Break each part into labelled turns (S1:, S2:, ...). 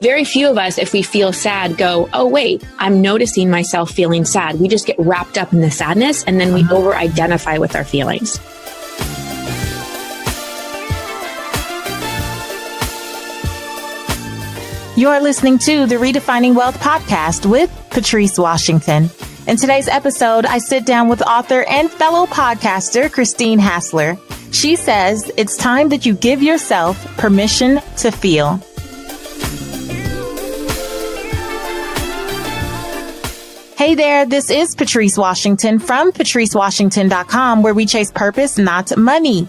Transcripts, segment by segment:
S1: Very few of us, if we feel sad, go, oh, wait, I'm noticing myself feeling sad. We just get wrapped up in the sadness and then we over-identify with our feelings.
S2: You're listening to the Redefining Wealth podcast with Patrice Washington. In today's episode, I sit down with author and fellow podcaster, Christine Hassler. She says it's time that you give yourself permission to feel. Hey there, this is Patrice Washington from patricewashington.com, where we chase purpose, not money.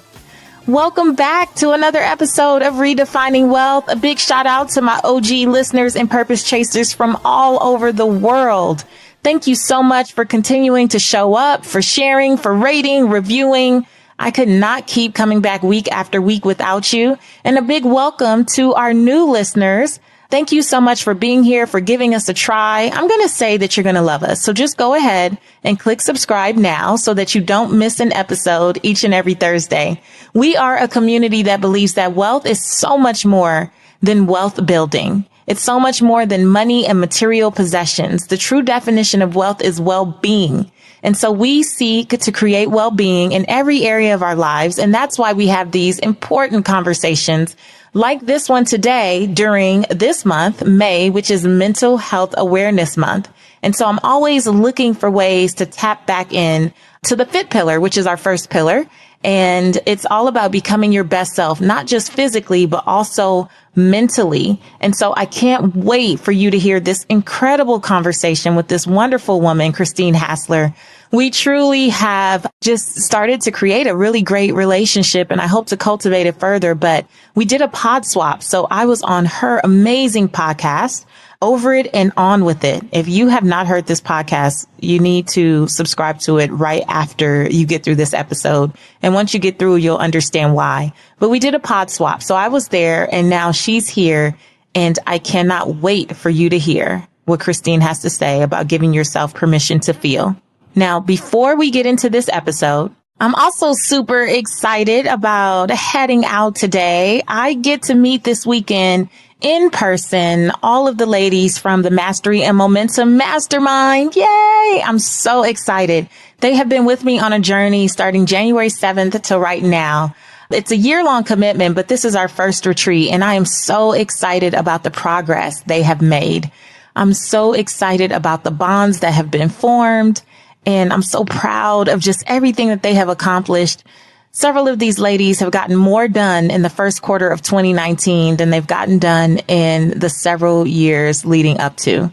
S2: Welcome back to another episode of Redefining Wealth. A big shout out to my OG listeners and purpose chasers from all over the world. Thank you so much for continuing to show up, for sharing, for rating, reviewing. I could not keep coming back week after week without you. And a big welcome to our new listeners. Thank you so much for being here, for giving us a try. I'm going to say that you're going to love us. So just go ahead and click subscribe now so that you don't miss an episode each and every Thursday. We are a community that believes that wealth is so much more than wealth building. It's so much more than money and material possessions. The true definition of wealth is well-being. And so we seek to create well-being in every area of our lives. And that's why we have these important conversations like this one today during this month, May, which is Mental Health Awareness Month. And so I'm always looking for ways to tap back in to the FIT pillar, which is our first pillar. And it's all about becoming your best self, not just physically, but also mentally. And so I can't wait for you to hear this incredible conversation with this wonderful woman, Christine Hassler. We truly have just started to create a really great relationship, and I hope to cultivate it further. But we did a pod swap. So I was on her amazing podcast, Over It and On With It. If you have not heard this podcast, you need to subscribe to it right after you get through this episode. And once you get through, you'll understand why. But we did a pod swap. So I was there and now she's here, and I cannot wait for you to hear what Christine has to say about giving yourself permission to feel. Now, before we get into this episode, I'm also super excited about heading out today. I get to meet this weekend in person all of the ladies from the Mastery and Momentum Mastermind. Yay! I'm so excited. They have been with me on a journey starting January 7th till right now. It's a year-long commitment, but this is our first retreat, and I am so excited about the progress they have made. I'm so excited about the bonds that have been formed. And I'm so proud of just everything that they have accomplished. Several of these ladies have gotten more done in the first quarter of 2019 than they've gotten done in the several years leading up to.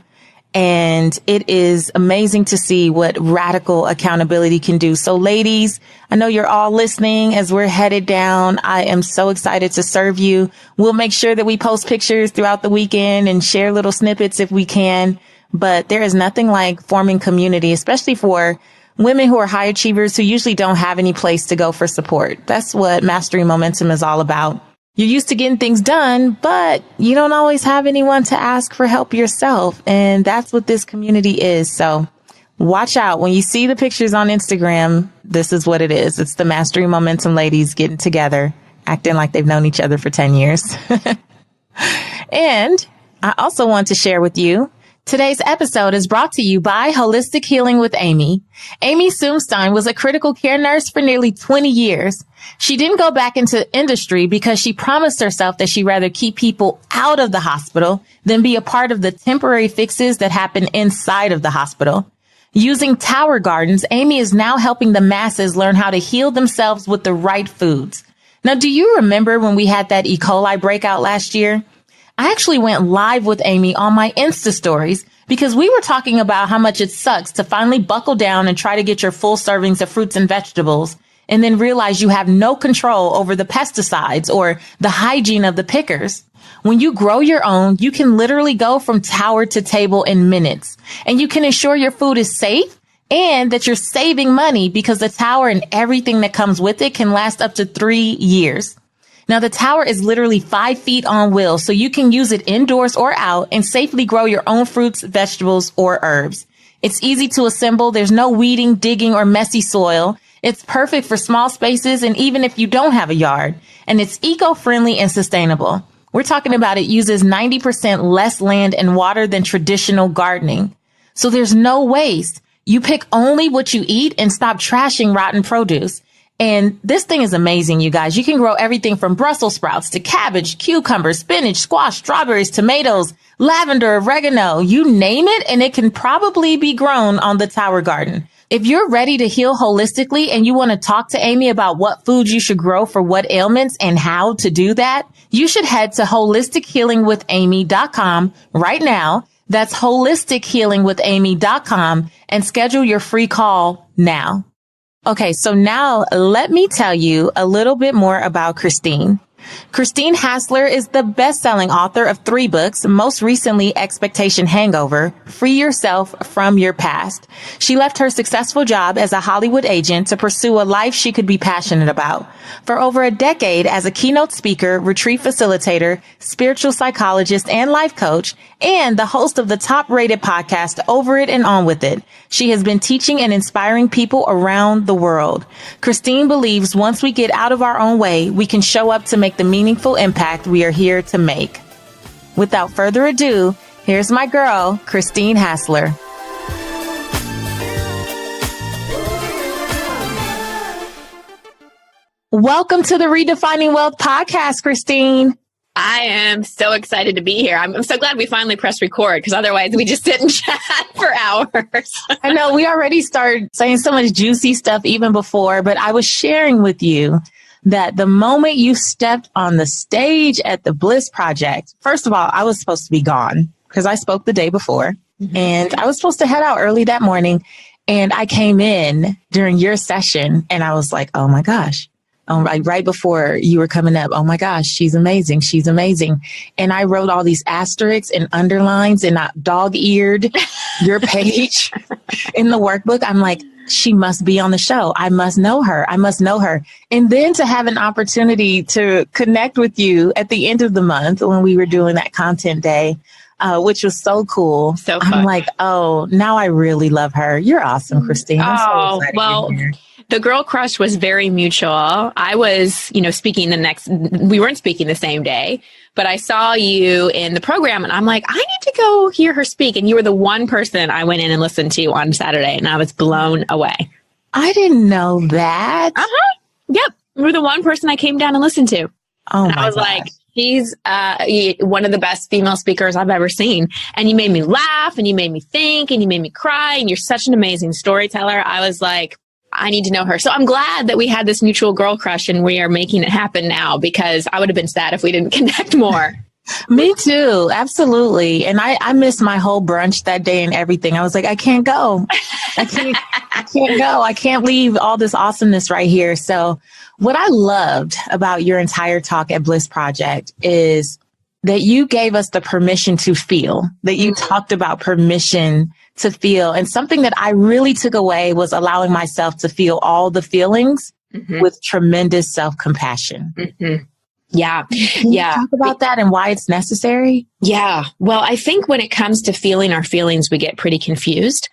S2: And it is amazing to see what radical accountability can do. So ladies, I know you're all listening as we're headed down. I am so excited to serve you. We'll make sure that we post pictures throughout the weekend and share little snippets if we can. But there is nothing like forming community, especially for women who are high achievers who usually don't have any place to go for support. That's what Mastery Momentum is all about. You're used to getting things done, but you don't always have anyone to ask for help yourself. And that's what this community is. So watch out. When you see the pictures on Instagram, this is what it is. It's the Mastery Momentum ladies getting together, acting like they've known each other for 10 years. And I also want to share with you, today's episode is brought to you by Holistic Healing with Amy. Amy Soomstein was a critical care nurse for nearly 20 years. She didn't go back into industry because she promised herself that she'd rather keep people out of the hospital than be a part of the temporary fixes that happen inside of the hospital. Using Tower Gardens, Amy is now helping the masses learn how to heal themselves with the right foods. Now, do you remember when we had that E. coli breakout last year? I actually went live with Amy on my Insta stories because we were talking about how much it sucks to finally buckle down and try to get your full servings of fruits and vegetables and then realize you have no control over the pesticides or the hygiene of the pickers. When you grow your own, you can literally go from tower to table in minutes, and you can ensure your food is safe and that you're saving money because the tower and everything that comes with it can last up to 3 years. Now, the tower is literally 5 feet on wheels, so you can use it indoors or out and safely grow your own fruits, vegetables, or herbs. It's easy to assemble. There's no weeding, digging, or messy soil. It's perfect for small spaces and even if you don't have a yard. And it's eco-friendly and sustainable. We're talking about it uses 90% less land and water than traditional gardening. So there's no waste. You pick only what you eat and stop trashing rotten produce. And this thing is amazing, you guys. You can grow everything from Brussels sprouts to cabbage, cucumber, spinach, squash, strawberries, tomatoes, lavender, oregano, you name it, and it can probably be grown on the Tower Garden. If you're ready to heal holistically and you want to talk to Amy about what foods you should grow for what ailments and how to do that, you should head to holistichealingwithamy.com right now. That's holistichealingwithamy.com and schedule your free call now. Okay, so now let me tell you a little bit more about Christine. Christine Hassler is the best-selling author of 3 books, most recently Expectation Hangover, Free Yourself from Your Past. She left her successful job as a Hollywood agent to pursue a life she could be passionate about. For over a decade as a keynote speaker, retreat facilitator, spiritual psychologist, and life coach, and the host of the top-rated podcast Over It and On With It, she has been teaching and inspiring people around the world. Christine believes once we get out of our own way, we can show up to make the meaningful impact we are here to make. Without further ado, here's my girl, Christine Hassler. Welcome to the Redefining Wealth podcast, Christine.
S1: I am so excited to be here. I'm so glad we finally pressed record because otherwise we just sit and chat for hours.
S2: I know we already started saying so much juicy stuff even before, but I was sharing with you that the moment you stepped on the stage at the Bliss Project, first of all, I was supposed to be gone because I spoke the day before and I was supposed to head out early that morning. And I came in during your session and I was like, oh my gosh. Right before you were coming up, oh my gosh, she's amazing. She's amazing. And I wrote all these asterisks and underlines and I dog-eared your page in the workbook. I'm like, she must be on the show. I must know her. I must know her. And then to have an opportunity to connect with you at the end of the month when we were doing that content day, which was so cool.
S1: So fun.
S2: I'm like, oh, now I really love her. You're awesome, Christine. I'm so excited
S1: well,
S2: you're here.
S1: The girl crush was very mutual. I was, speaking we weren't speaking the same day, but I saw you in the program and I'm like, I need to go hear her speak. And you were the one person I went in and listened to on Saturday and I was blown away.
S2: I didn't know that.
S1: Yep. You were the one person I came down and listened to.
S2: Oh,
S1: and I was like, she's one of the best female speakers I've ever seen. And you made me laugh and you made me think and you made me cry. And you're such an amazing storyteller. I was like, I need to know her. So I'm glad that we had this mutual girl crush and we are making it happen now because I would have been sad if we didn't connect more.
S2: Me too. Absolutely. And I missed my whole brunch that day and everything. I was like, I can't go. I can't go. I can't leave all this awesomeness right here. So what I loved about your entire talk at Bliss Project is that you gave us the permission to feel, that you talked about permission to feel. And something that I really took away was allowing myself to feel all the feelings with tremendous self-compassion.
S1: Yeah.
S2: Can you talk about that and why it's necessary?
S1: Yeah. Well, I think when it comes to feeling our feelings, we get pretty confused.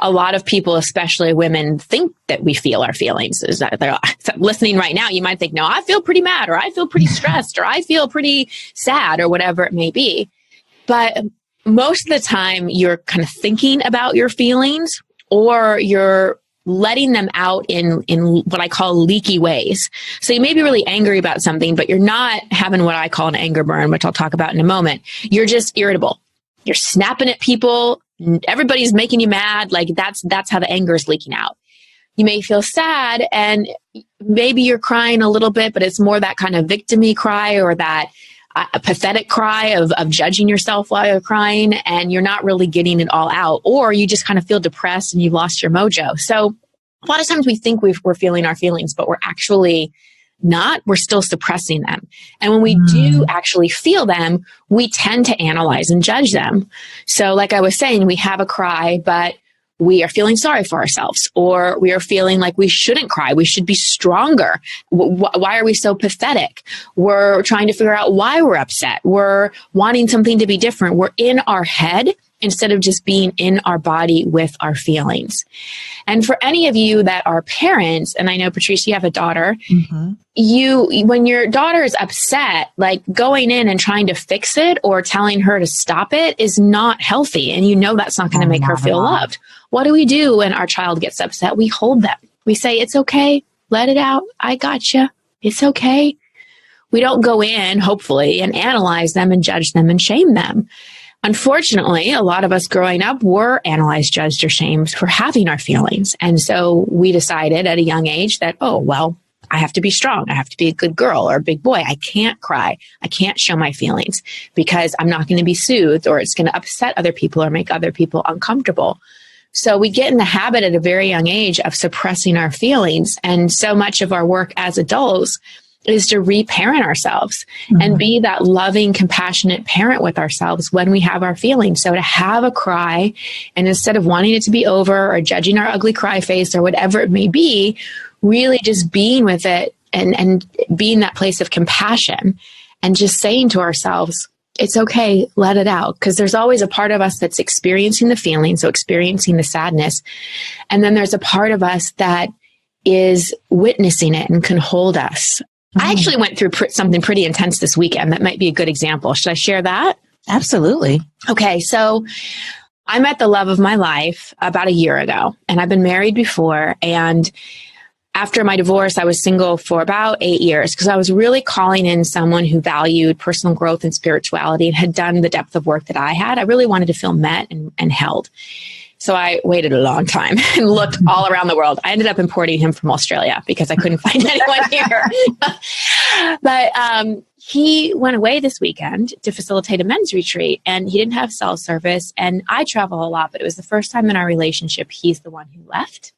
S1: A lot of people, especially women, think that we feel our feelings. Is that they're listening right now? You might think, no, I feel pretty mad, or I feel pretty stressed, or I feel pretty sad, or whatever it may be. But most of the time, you're kind of thinking about your feelings, or you're letting them out in what I call leaky ways. So you may be really angry about something, but you're not having what I call an anger burn, which I'll talk about in a moment. You're just irritable. You're snapping at people. Everybody's making you mad. Like that's how the anger is leaking out. You may feel sad and maybe you're crying a little bit, but it's more that kind of victim-y cry or that a pathetic cry of judging yourself while you're crying, and you're not really getting it all out, or you just kind of feel depressed and you've lost your mojo. So a lot of times we think we're feeling our feelings, but we're actually not. We're still suppressing them. And when we do actually feel them, we tend to analyze and judge them. So like I was saying, we have a cry, but we are feeling sorry for ourselves, or we are feeling like we shouldn't cry. We should be stronger. Why are we so pathetic? We're trying to figure out why we're upset. We're wanting something to be different. We're in our head instead of just being in our body with our feelings. And for any of you that are parents, and I know, Patrice, you have a daughter, when your daughter is upset, like going in and trying to fix it or telling her to stop it is not healthy. And you know that's not going to make her feel loved. What do we do when our child gets upset? We hold them. We say, it's okay. Let it out. I got you. It's okay. We don't go in, hopefully, and analyze them and judge them and shame them. Unfortunately, a lot of us growing up were analyzed, judged, or shamed for having our feelings. And so we decided at a young age that, oh, well, I have to be strong. I have to be a good girl or a big boy. I can't cry. I can't show my feelings because I'm not going to be soothed, or it's going to upset other people or make other people uncomfortable. So we get in the habit at a very young age of suppressing our feelings. And so much of our work as adults is to reparent ourselves and be that loving, compassionate parent with ourselves when we have our feelings. So to have a cry, and instead of wanting it to be over or judging our ugly cry face or whatever it may be, really just being with it and being that place of compassion and just saying to ourselves, it's okay, let it out. Because there's always a part of us that's experiencing the feeling, so experiencing the sadness. And then there's a part of us that is witnessing it and can hold us. I actually went through something pretty intense this weekend. That might be a good example. Should I share that?
S2: Absolutely.
S1: Okay. So I met the love of my life about a year ago, and I've been married before. And after my divorce, I was single for about 8 years because I was really calling in someone who valued personal growth and spirituality and had done the depth of work that I had. I really wanted to feel met and held. So I waited a long time and looked all around the world. I ended up importing him from Australia because I couldn't find anyone here. But he went away this weekend to facilitate a men's retreat, and he didn't have cell service. And I travel a lot, but it was the first time in our relationship he's the one who left.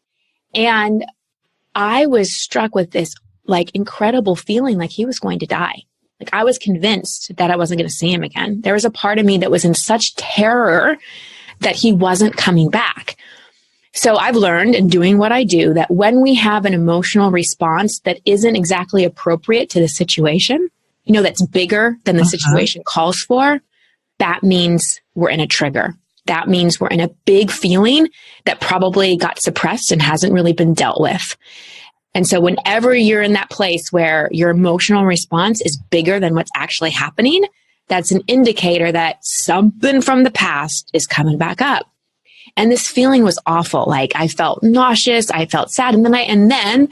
S1: And I was struck with this like incredible feeling like he was going to die. Like I was convinced that I wasn't going to see him again. There was a part of me that was in such terror that he wasn't coming back. So I've learned in doing what I do that when we have an emotional response that isn't exactly appropriate to the situation, that's bigger than the situation calls for, that means we're in a trigger. That means we're in a big feeling that probably got suppressed and hasn't really been dealt with. And so whenever you're in that place where your emotional response is bigger than what's actually happening, that's an indicator that something from the past is coming back up. And this feeling was awful. Like I felt nauseous. I felt sad. And then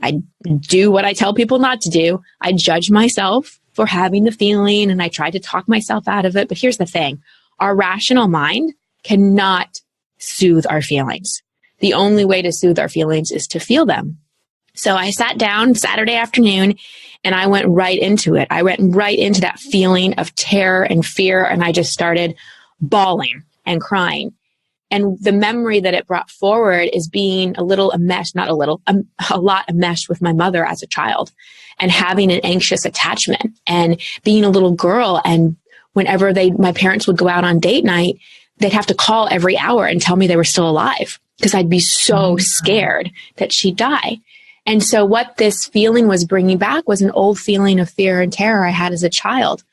S1: I do what I tell people not to do. I judge myself for having the feeling and I try to talk myself out of it. But here's the thing. Our rational mind cannot soothe our feelings. The only way to soothe our feelings is to feel them. So I sat down Saturday afternoon and I went right into it. I went right into that feeling of terror and fear. And I just started bawling and crying. And the memory that it brought forward is being a lot enmeshed with my mother as a child and having an anxious attachment and being a little girl. And whenever my parents would go out on date night, they'd have to call every hour and tell me they were still alive because I'd be so scared that she'd die. And so what this feeling was bringing back was an old feeling of fear and terror I had as a child.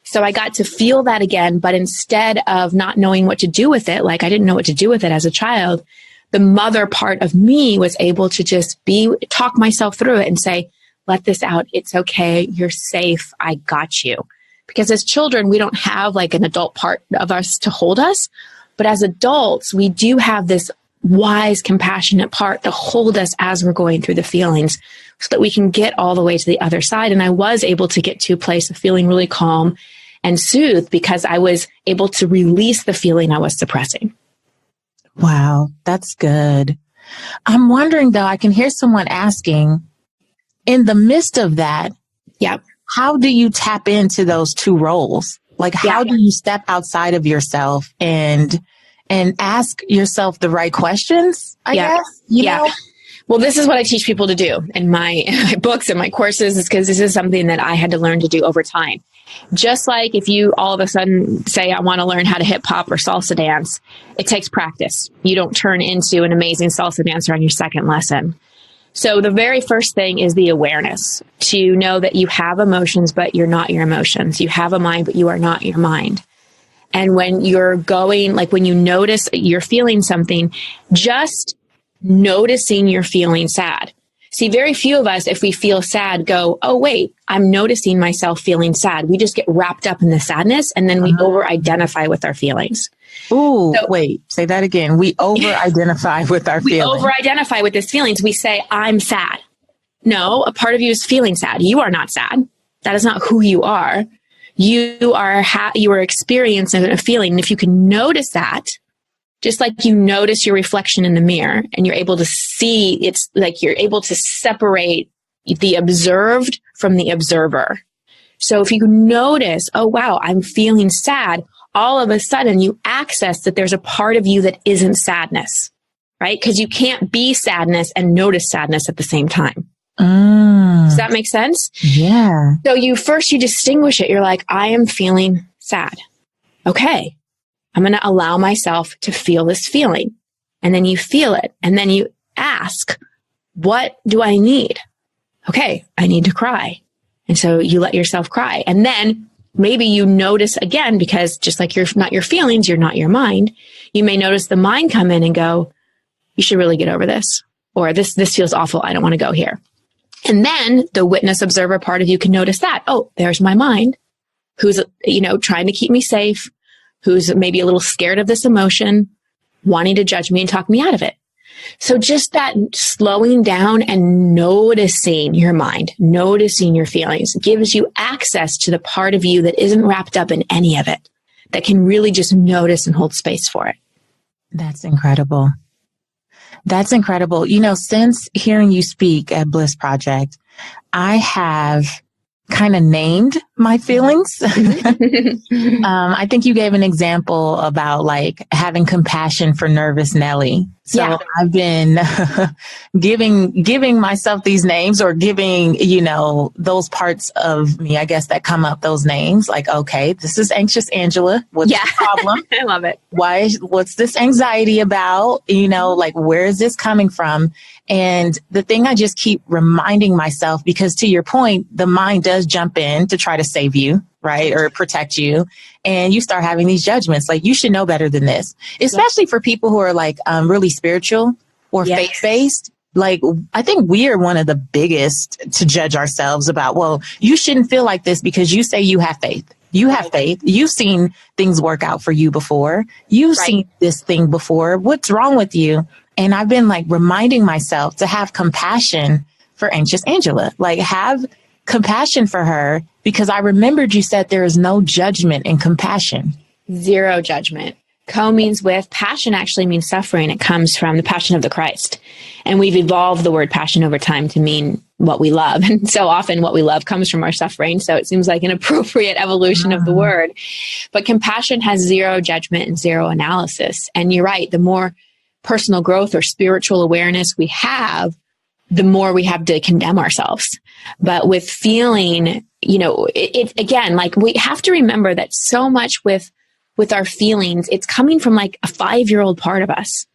S1: So I got to feel that again, but instead of not knowing what to do with it, like I didn't know what to do with it as a child, the mother part of me was able to just talk myself through it and say, let this out. It's okay. You're safe. I got you. Because as children, we don't have like an adult part of us to hold us. But as adults, we do have this wise, compassionate part to hold us as we're going through the feelings so that we can get all the way to the other side. And I was able to get to a place of feeling really calm and soothed because I was able to release the feeling I was suppressing.
S2: Wow, that's good. I'm wondering though, I can hear someone asking, in the midst of that, how do you tap into those two roles? Like how do you step outside of yourself and ask yourself the right questions, I guess? You know?
S1: Well, this is what I teach people to do in my books and my courses, is because this is something that I had to learn to do over time. Just like if you all of a sudden say, I want to learn how to hip hop or salsa dance, it takes practice. You don't turn into an amazing salsa dancer on your second lesson. So the very first thing is the awareness, to know that you have emotions, but you're not your emotions. You have a mind, but you are not your mind. And when you're going, like when you notice you're feeling something, just noticing you're feeling sad. See, very few of us, if we feel sad, go, oh, wait, I'm noticing myself feeling sad. We just get wrapped up in the sadness and then we over-identify with our feelings.
S2: Ooh, so, wait, say that again. We over-identify with our feelings.
S1: We over-identify with these feelings. We say, I'm sad. No, a part of you is feeling sad. You are not sad. That is not who you are. You are experiencing a feeling. And if you can notice that, just like you notice your reflection in the mirror and you're able to see, it's like you're able to separate the observed from the observer. So if you notice, oh, wow, I'm feeling sad, all of a sudden you access that there's a part of you that isn't sadness, right? Because you can't be sadness and notice sadness at the same time. Does that make sense?
S2: Yeah.
S1: So you distinguish it. You're like, I am feeling sad. Okay. I'm going to allow myself to feel this feeling. And then you feel it. And then you ask, what do I need? Okay, I need to cry. And so you let yourself cry. And then maybe you notice again, because just like you're not your feelings, you're not your mind. You may notice the mind come in and go, you should really get over this. Or this feels awful. I don't want to go here. And then the witness observer part of you can notice that, oh, there's my mind who's, trying to keep me safe, who's maybe a little scared of this emotion, wanting to judge me and talk me out of it. So just that slowing down and noticing your mind, noticing your feelings gives you access to the part of you that isn't wrapped up in any of it, that can really just notice and hold space for it.
S2: That's incredible. That's incredible. Since hearing you speak at Bliss Project, I have kind of named my feelings. I think you gave an example about like having compassion for nervous Nelly. So yeah. I've been giving myself these names or giving, those parts of me, I guess, that come up, those names like, okay, this is anxious Angela. What's the problem?
S1: I love it.
S2: What's this anxiety about? Like, where is this coming from? And the thing I just keep reminding myself, because to your point, the mind does jump in to try to save you, right? Or protect you. And you start having these judgments, like you should know better than this, especially for people who are like really spiritual or faith-based. Like, I think we are one of the biggest to judge ourselves about, well, you shouldn't feel like this because you say you have faith. You have faith. You've seen things work out for you before. You've seen this thing before. What's wrong with you? And I've been like reminding myself to have compassion for anxious Angela, like have compassion for her, because I remembered you said there is no judgment in compassion.
S1: Zero judgment. Co means with. Passion actually means suffering. It comes from the passion of the Christ. And we've evolved the word passion over time to mean what we love. And so often what we love comes from our suffering. So it seems like an appropriate evolution of the word. But compassion has zero judgment and zero analysis. And you're right. The more personal growth or spiritual awareness we have, the more we have to condemn ourselves. But with feeling, it again, like we have to remember that so much with our feelings, it's coming from like a 5-year-old part of us.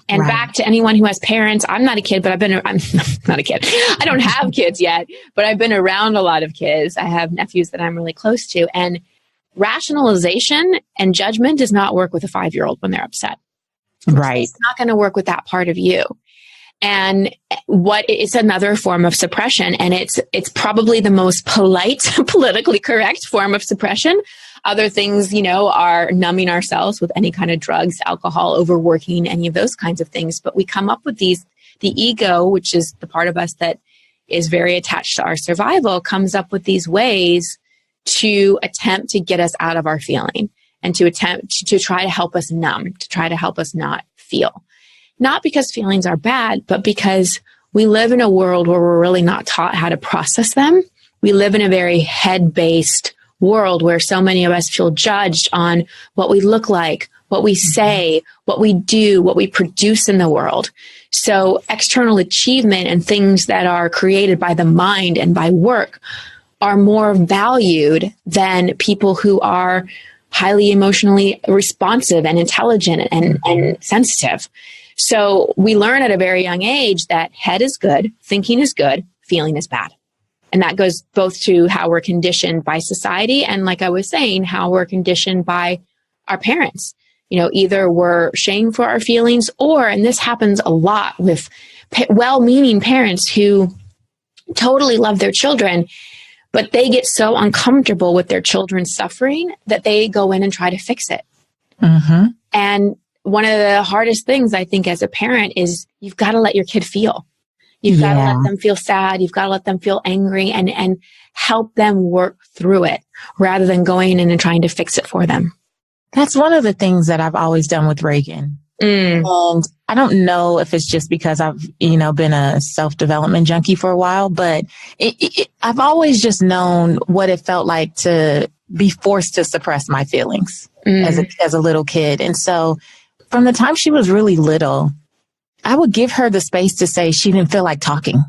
S1: And back to anyone who has parents, I'm not a kid, but I'm not a kid. I don't have kids yet, but I've been around a lot of kids. I have nephews that I'm really close to, and rationalization and judgment does not work with a 5-year-old when they're upset.
S2: Right.
S1: It's not going to work with that part of you. And it's another form of suppression. And it's probably the most polite, politically correct form of suppression. Other things, are numbing ourselves with any kind of drugs, alcohol, overworking, any of those kinds of things. But we come up with the ego, which is the part of us that is very attached to our survival, comes up with these ways to attempt to get us out of our feeling and to attempt to try to help us numb, to try to help us not feel. Not because feelings are bad, but because we live in a world where we're really not taught how to process them. We live in a very head-based world where so many of us feel judged on what we look like, what we say, what we do, what we produce in the world. So external achievement and things that are created by the mind and by work are more valued than people who are highly emotionally responsive and intelligent and sensitive. So we learn at a very young age that head is good, thinking is good, feeling is bad. And that goes both to how we're conditioned by society and, like I was saying, how we're conditioned by our parents. Either we're shamed for our feelings or, and this happens a lot with well-meaning parents who totally love their children, but they get so uncomfortable with their children's suffering that they go in and try to fix it.
S2: Mm-hmm.
S1: And one of the hardest things, I think, as a parent is you've got to let your kid feel. You've got to let them feel sad. You've got to let them feel angry and help them work through it rather than going in and trying to fix it for them.
S2: That's one of the things that I've always done with Reagan. And I don't know if it's just because I've, been a self-development junkie for a while, but I've always just known what it felt like to be forced to suppress my feelings as a little kid. And so from the time she was really little, I would give her the space to say she didn't feel like talking.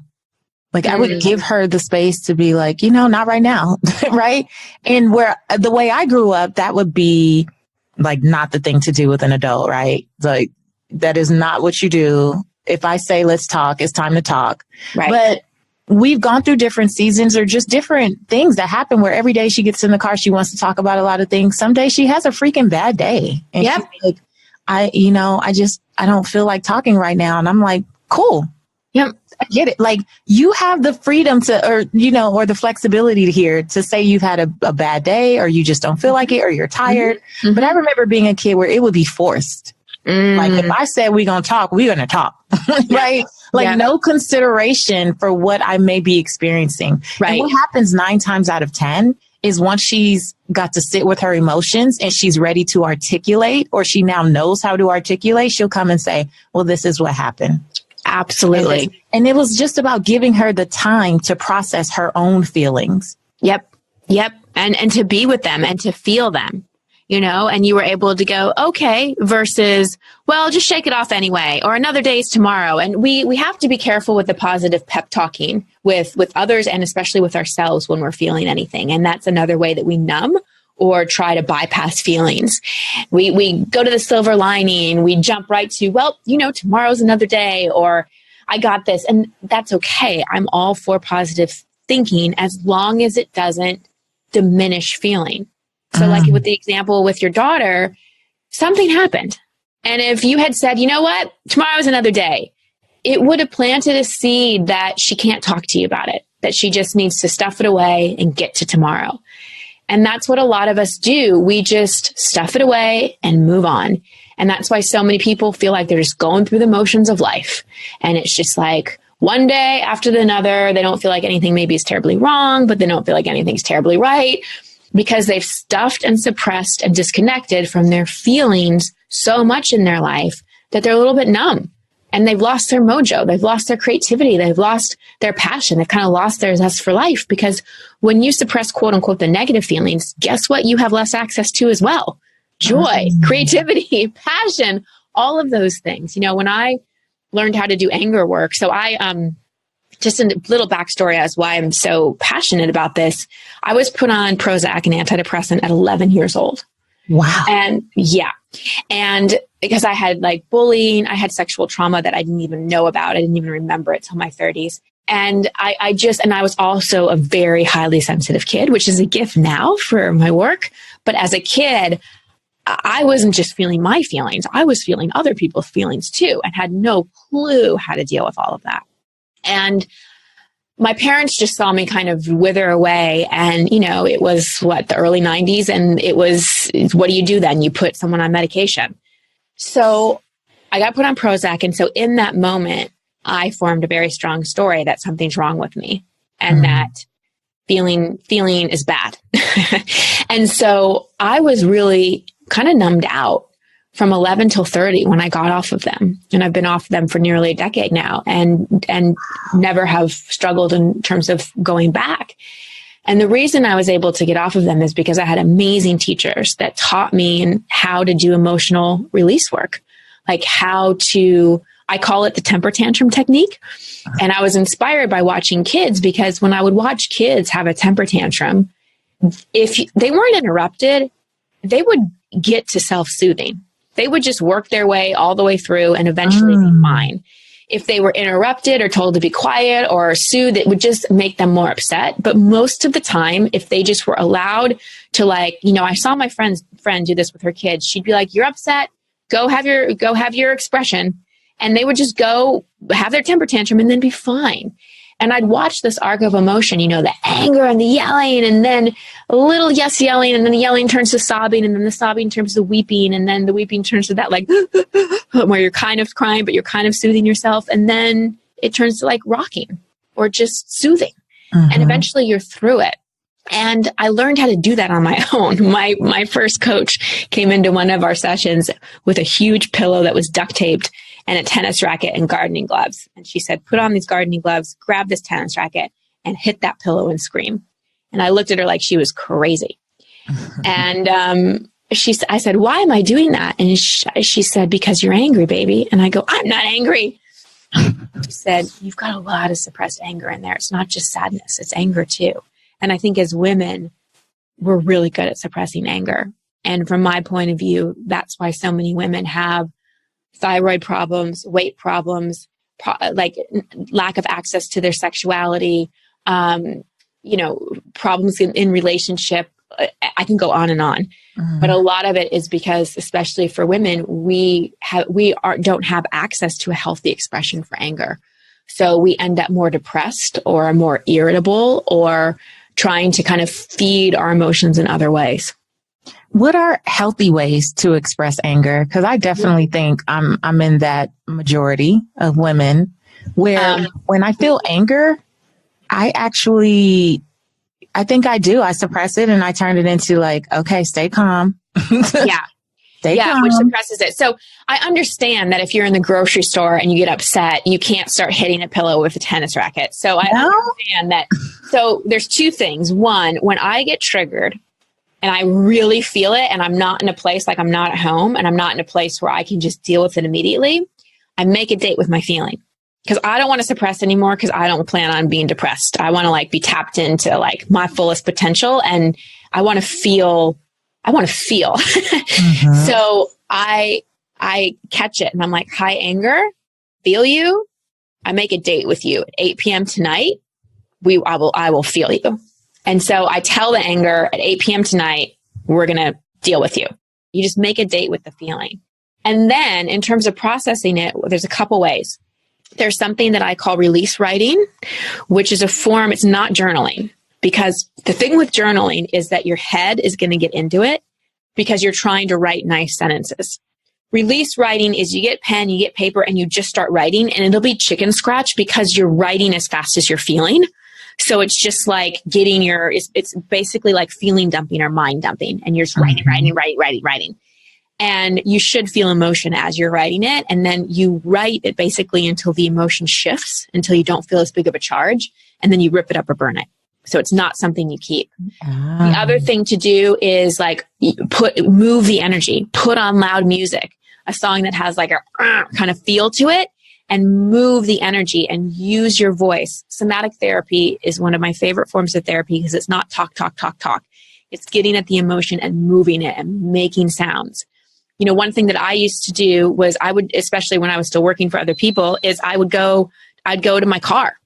S2: Like I would give her the space to be like, not right now. Right. And where the way I grew up, that would be like not the thing to do with an adult. Right. Like that is not what you do. If I say, let's talk, it's time to talk. Right. But we've gone through different seasons or just different things that happen where every day she gets in the car, she wants to talk about a lot of things. Some days she has a freaking bad day. And she's like, I don't feel like talking right now. And I'm like, cool.
S1: Yep.
S2: I get it. Like you have the freedom or the flexibility here to say you've had a bad day or you just don't feel like it or you're tired. Mm-hmm. But I remember being a kid where it would be forced. Like if I said we're going to talk, we're going to talk. Right. Like no consideration for what I may be experiencing. Right. And what happens 9 times out of 10 is once she's got to sit with her emotions and she's ready to articulate, or she now knows how to articulate, she'll come and say, well, this is what happened.
S1: Absolutely.
S2: And it was just about giving her the time to process her own feelings.
S1: Yep. And to be with them and to feel them, and you were able to go, okay, versus, well, just shake it off anyway, or another day's tomorrow. And we have to be careful with the positive pep talking with others and especially with ourselves when we're feeling anything. And that's another way that we numb or try to bypass feelings. We go to the silver lining. We jump right to, well, tomorrow's another day, or I got this. And that's okay. I'm all for positive thinking as long as it doesn't diminish feeling. So like with the example with your daughter, something happened. And if you had said, you know what, tomorrow's another day, it would have planted a seed that she can't talk to you about it, that she just needs to stuff it away and get to tomorrow. And that's what a lot of us do. We just stuff it away and move on. And that's why so many people feel like they're just going through the motions of life. And it's just like one day after another, they don't feel like anything maybe is terribly wrong, but they don't feel like anything's terribly right because they've stuffed and suppressed and disconnected from their feelings so much in their life that they're a little bit numb. And they've lost their mojo. They've lost their creativity. They've lost their passion. They've kind of lost their zest for life because when you suppress, quote unquote, the negative feelings, guess what? You have less access to as well. Joy, creativity, passion, all of those things. When I learned how to do anger work, so I, just a little backstory as why I'm so passionate about this. I was put on Prozac, an antidepressant, at 11 years old.
S2: Wow.
S1: And because I had like bullying, I had sexual trauma that I didn't even know about. I didn't even remember it till my 30s. And I was also a very highly sensitive kid, which is a gift now for my work. But as a kid, I wasn't just feeling my feelings. I was feeling other people's feelings too, and had no clue how to deal with all of that. And my parents just saw me kind of wither away. And, it was the early 90s. And it was, what do you do then? You put someone on medication. So I got put on Prozac. And so in that moment, I formed a very strong story that something's wrong with me and that feeling is bad. And so I was really kind of numbed out from 11 till 30 when I got off of them. And I've been off them for nearly a decade now and never have struggled in terms of going back. And the reason I was able to get off of them is because I had amazing teachers that taught me how to do emotional release work, like I call it the temper tantrum technique. And I was inspired by watching kids because when I would watch kids have a temper tantrum, if they weren't interrupted, they would get to self-soothing. They would just work their way all the way through and eventually be fine. if they were interrupted or told to be quiet or soothed, it would just make them more upset. But most of the time, if they just were allowed to, like, you know, I saw my friend do this with her kids. She'd be like, "You're upset. Go have your expression." And they would just go have their temper tantrum and then be fine. And I'd watch this arc of emotion, you know, the anger and the yelling, and then a little yelling, and then the yelling turns to sobbing, and then the sobbing turns to weeping, and then the weeping turns to that, like, where you're kind of crying, but you're kind of soothing yourself. And then it turns to like rocking or just soothing. And eventually you're through it. And I learned how to do that on my own. My first coach came into one of our sessions with a huge pillow that was duct taped and a tennis racket and gardening gloves. And she said, "Put on these gardening gloves, grab this tennis racket, and hit that pillow and scream." And I looked at her like she was crazy. And I said, "Why am I doing that?" And she said, "Because you're angry, baby." And I go, "I'm not angry." She said, "You've got a lot of suppressed anger in there. It's not just sadness, it's anger too." And I think as women, we're really good at suppressing anger. And from my point of view, that's why so many women have thyroid problems, weight problems, like lack of access to their sexuality, you know, problems in relationship. I can go on and on, but a lot of it is because, especially for women, we don't have access to a healthy expression for anger. So we end up more depressed or more irritable or trying to kind of feed our emotions in other ways.
S2: What are healthy ways to express anger? Because I definitely think I'm in that majority of women where when I feel anger, I think I do. I suppress it and I turn it into like, okay, stay calm.
S1: Yeah.
S2: Stay calm.
S1: Which suppresses it. So I understand that if you're in the grocery store and you get upset, you can't start hitting a pillow with a tennis racket. So I understand that. So there's two things. One, when I get triggered and I really feel it and I'm not in a place, like I'm not at home and I'm not in a place where I can just deal with it immediately, I make a date with my feeling. Because I don't want to suppress anymore, because I don't plan on being depressed. I want to like be tapped into like my fullest potential, and I want to feel. So I catch it and I'm like, "Hi, anger, feel you." I make a date with you at 8 p.m. tonight. I will feel you. And so I tell the anger at 8 p.m. tonight, we're going to deal with you. You just make a date with the feeling. And then in terms of processing it, there's a couple ways. There's something that I call release writing, which is a form. It's not journaling, because the thing with journaling is that your head is going to get into it because you're trying to write nice sentences. Release writing is you get pen, you get paper, and you just start writing, and it'll be chicken scratch because you're writing as fast as you're feeling. So it's just like getting it's basically like feeling dumping or mind dumping, and you're just writing. And you should feel emotion as you're writing it. And then you write it basically until the emotion shifts, until you don't feel as big of a charge. And then you rip it up or burn it. So it's not something you keep. The other thing to do is like move the energy, put on loud music, a song that has like a kind of feel to it, and move the energy and use your voice. Somatic therapy is one of my favorite forms of therapy because it's not talk. It's getting at the emotion and moving it and making sounds. You know, one thing that I used to do was especially when I was still working for other people, is I'd go to my car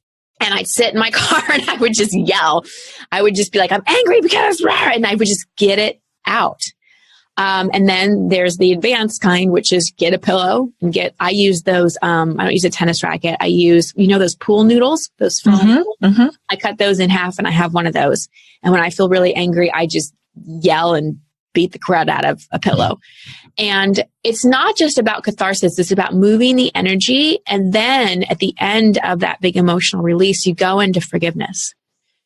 S1: and I'd sit in my car and I would just yell. I would just be like, "I'm angry because," and I would just get it out. And then there's the advanced kind, which is get a pillow and I use those. I don't use a tennis racket. I use, those pool noodles, those foam. I cut those in half and I have one of those. And when I feel really angry, I just yell and beat the crud out of a pillow. And it's not just about catharsis. It's about moving the energy. And then at the end of that big emotional release, you go into forgiveness.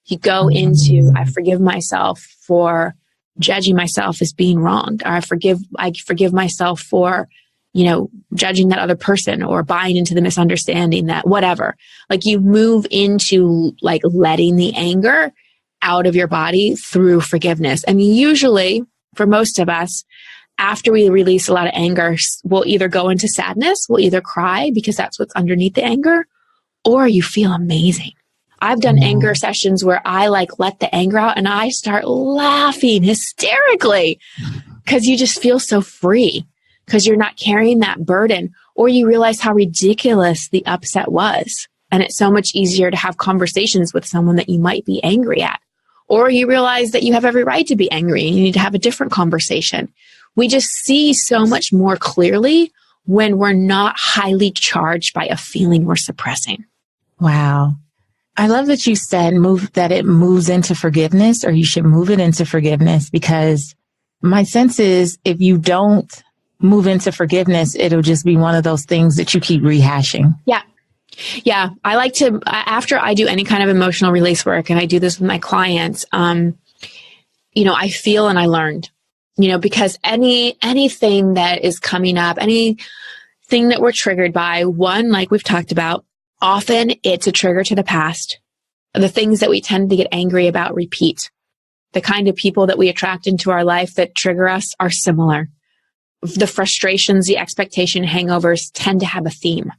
S1: You go into, I forgive myself for judging myself as being wronged. Or I forgive myself for, judging that other person or buying into the misunderstanding, that whatever. Like you move into like letting the anger out of your body through forgiveness. And usually for most of us, after we release a lot of anger, we'll either go into sadness, we'll either cry because that's what's underneath the anger, or you feel amazing. I've done anger sessions where I like let the anger out and I start laughing hysterically because you just feel so free. because you're not carrying that burden, or you realize how ridiculous the upset was. And it's so much easier to have conversations with someone that you might be angry at. Or you realize that you have every right to be angry and you need to have a different conversation. We just see so much more clearly when we're not highly charged by a feeling we're suppressing.
S2: Wow. I love that you said that it moves into forgiveness, or you should move it into forgiveness, because my sense is if you don't move into forgiveness, it'll just be one of those things that you keep rehashing.
S1: Yeah. Yeah. I like to, after I do any kind of emotional release work, and I do this with my clients, I feel and I learned, because anything that is coming up, anything that we're triggered by, one, like we've talked about, often it's a trigger to the past. The things that we tend to get angry about repeat. The kind of people that we attract into our life that trigger us are similar. The frustrations, the expectation hangovers tend to have a theme.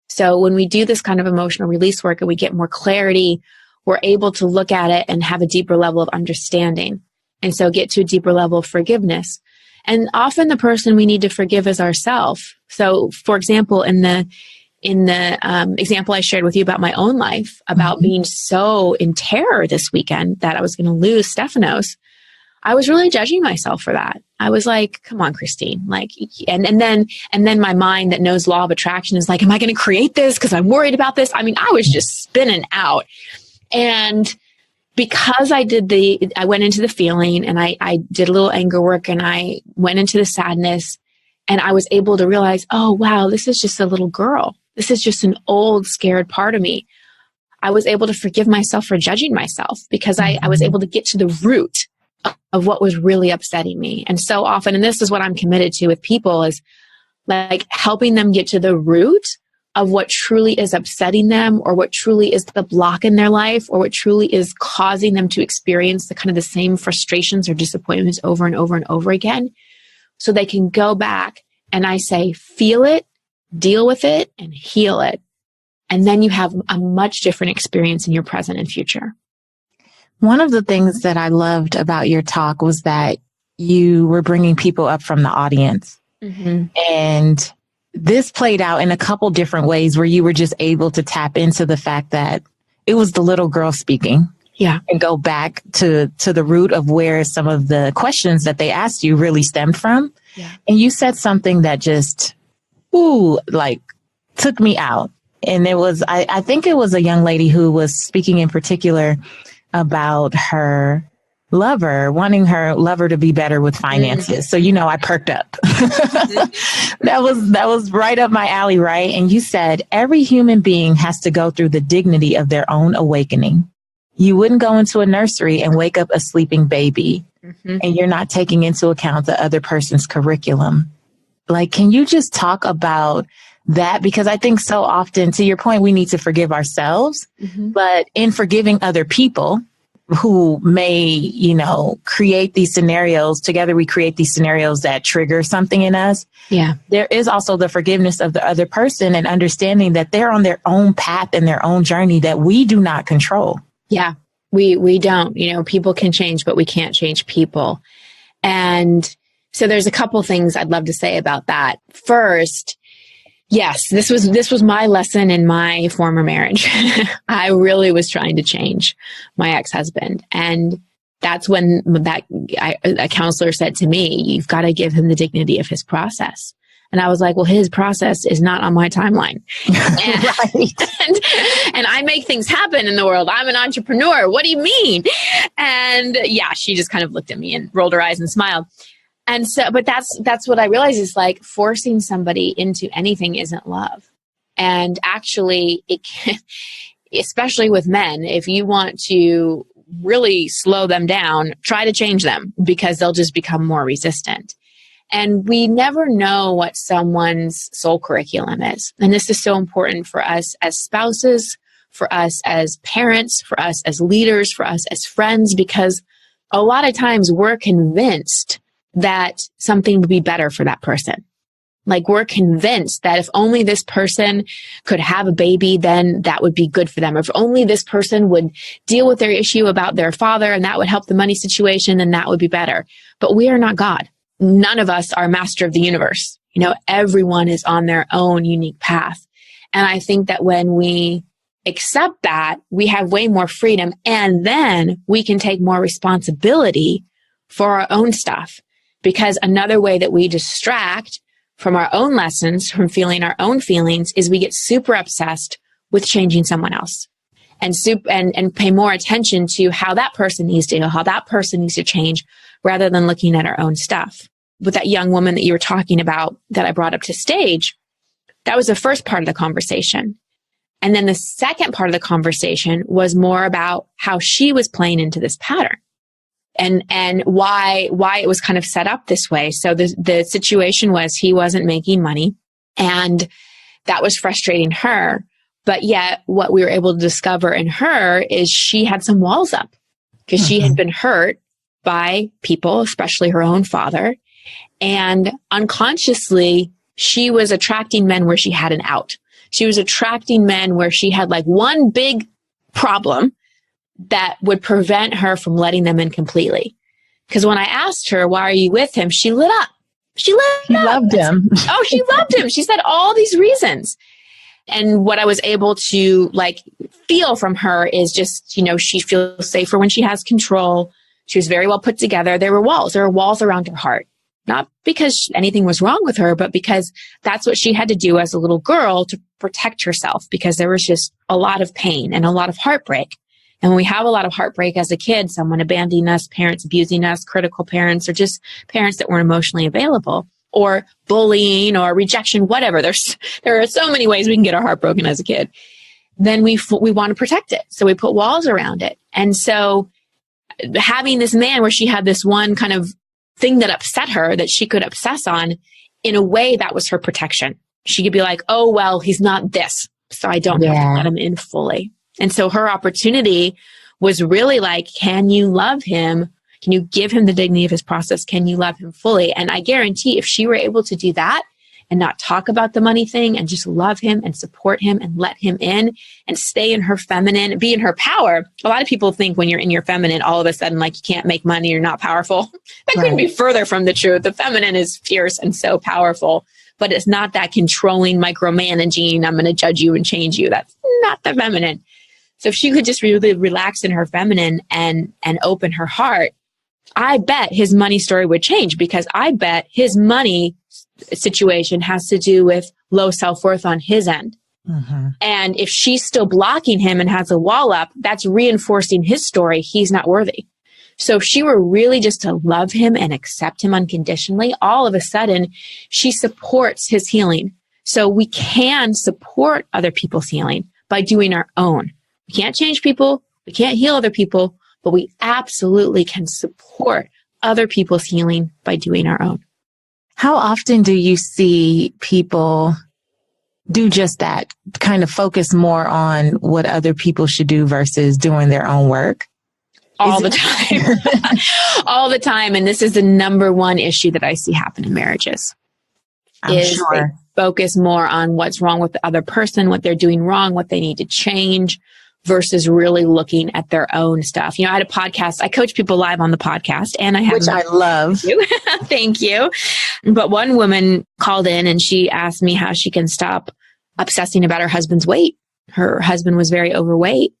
S1: So when we do this kind of emotional release work and we get more clarity, we're able to look at it and have a deeper level of understanding. And so get to a deeper level of forgiveness. And often the person we need to forgive is ourselves. So for example, in the example I shared with you about my own life, about being so in terror this weekend that I was going to lose Stephanos, I was really judging myself for that. I was like, come on, Christine. And then my mind that knows law of attraction is like, am I going to create this? Because I'm worried about this. I mean, I was just spinning out. And because I went into the feeling, and I did a little anger work, and I went into the sadness, and I was able to realize, oh, wow, this is just a little girl. This is just an old, scared part of me. I was able to forgive myself for judging myself, because I was able to get to the root of what was really upsetting me. And so often, and this is what I'm committed to with people, is like helping them get to the root of what truly is upsetting them, or what truly is the block in their life, or what truly is causing them to experience the same frustrations or disappointments over and over and over again. So they can go back, and I say, feel it, deal with it, and heal it. And then you have a much different experience in your present and future.
S2: One of the things that I loved about your talk was that you were bringing people up from the audience. Mm-hmm. And this played out in a couple different ways, where you were just able to tap into the fact that it was the little girl speaking. Yeah. And go back to the root of where some of the questions that they asked you really stemmed from. Yeah. And you said something that just, took me out. And it was, I think it was a young lady who was speaking in particular about her lover, wanting her lover to be better with finances. So, I perked up. That was right up my alley, right? And you said, every human being has to go through the dignity of their own awakening. You wouldn't go into a nursery and wake up a sleeping baby, and you're not taking into account the other person's curriculum. Can you just talk about that? Because I think so often, to your point, we need to forgive ourselves, but in forgiving other people who may, create these scenarios together, we create these scenarios that trigger something in us. Yeah. There is also the forgiveness of the other person, and understanding that they're on their own path and their own journey that we do not control. Yeah, we don't, people can change, but we can't change people. And so there's a couple things I'd love to say about that. First, yes, this was my lesson in my former marriage. I really was trying to change my ex-husband. And that's when a counselor said to me, you've got to give him the dignity of his process. And I was like, well, his process is not on my timeline. And I make things happen in the world. I'm an entrepreneur. What do you mean? And yeah, she just kind of looked at me and rolled her eyes and smiled. And so, but that's what I realized is forcing somebody into anything isn't love. And actually it can, especially with men, if you want to really slow them down, try to change them, because they'll just become more resistant. And we never know what someone's soul curriculum is. And this is so important for us as spouses, for us as parents, for us as leaders, for us as friends, because a lot of times we're convinced that something would be better for that person. We're convinced that if only this person could have a baby, then that would be good for them. Or if only this person would deal with their issue about their father and that would help the money situation, then that would be better. But we are not God. None of us are master of the universe.
S1: Everyone is on their own unique path. And I think that when we accept that, we have way more freedom, and then we can take more responsibility for our own stuff. Because another way that we distract from our own lessons, from feeling our own feelings, is we get super obsessed with changing someone else and pay more attention to how that person needs to change rather than looking at our own stuff. With that young woman that you were talking about that I brought up to stage, that was the first part of the conversation. And then the second part of the conversation was more about how she was playing into this pattern and why it was kind of set up this way. So the situation was he wasn't making money, and that was frustrating her. But yet what we were able to discover in her is she had some walls up because she had been hurt by people, especially her own father. And unconsciously, she was attracting men where she had an out. She was attracting men where she had like one big problem that would prevent her from letting them in completely. Because when I asked her, why are you with him? She lit up. She
S2: loved him.
S1: Oh, she loved him. She said all these reasons. And what I was able to feel from her is just, she feels safer when she has control. She was very well put together. There were walls around her heart. Not because anything was wrong with her, but because that's what she had to do as a little girl to protect herself, because there was just a lot of pain and a lot of heartbreak. And when we have a lot of heartbreak as a kid, someone abandoning us, parents abusing us, critical parents, or just parents that weren't emotionally available, or bullying or rejection, whatever. There are so many ways we can get our heart broken as a kid. Then we want to protect it. So we put walls around it. And so having this man where she had this one kind of thing that upset her that she could obsess on, in a way that was her protection. She could be like, oh, well, he's not this, so I don't have to let him in fully. And so her opportunity was really like, can you love him? Can you give him the dignity of his process? Can you love him fully? And I guarantee if she were able to do that and not talk about the money thing and just love him and support him and let him in and stay in her feminine, be in her power. A lot of people think when you're in your feminine, all of a sudden, you can't make money, you're not powerful. That couldn't be further from the truth. The feminine is fierce and so powerful, but it's not that controlling, micromanaging, I'm going to judge you and change you. That's not the feminine. So if she could just really relax in her feminine and open her heart, I bet his money story would change, because I bet his money situation has to do with low self-worth on his end. Mm-hmm. And if she's still blocking him and has a wall up, that's reinforcing his story. He's not worthy. So if she were really just to love him and accept him unconditionally, all of a sudden she supports his healing. So we can support other people's healing by doing our own. We can't change people. We can't heal other people, but we absolutely can support other people's healing by doing our own.
S2: How often do you see people do just that, kind of focus more on what other people should do versus doing their own work?
S1: All the time. All the time. And this is the number one issue that I see happen in marriages.
S2: I'm sure.
S1: They focus more on what's wrong with the other person, what they're doing wrong, what they need to change, versus really looking at their own stuff. I had a podcast. I coach people live on the podcast, and I have,
S2: which I love.
S1: Thank you. But one woman called in and she asked me how she can stop obsessing about her husband's weight. Her husband was very overweight.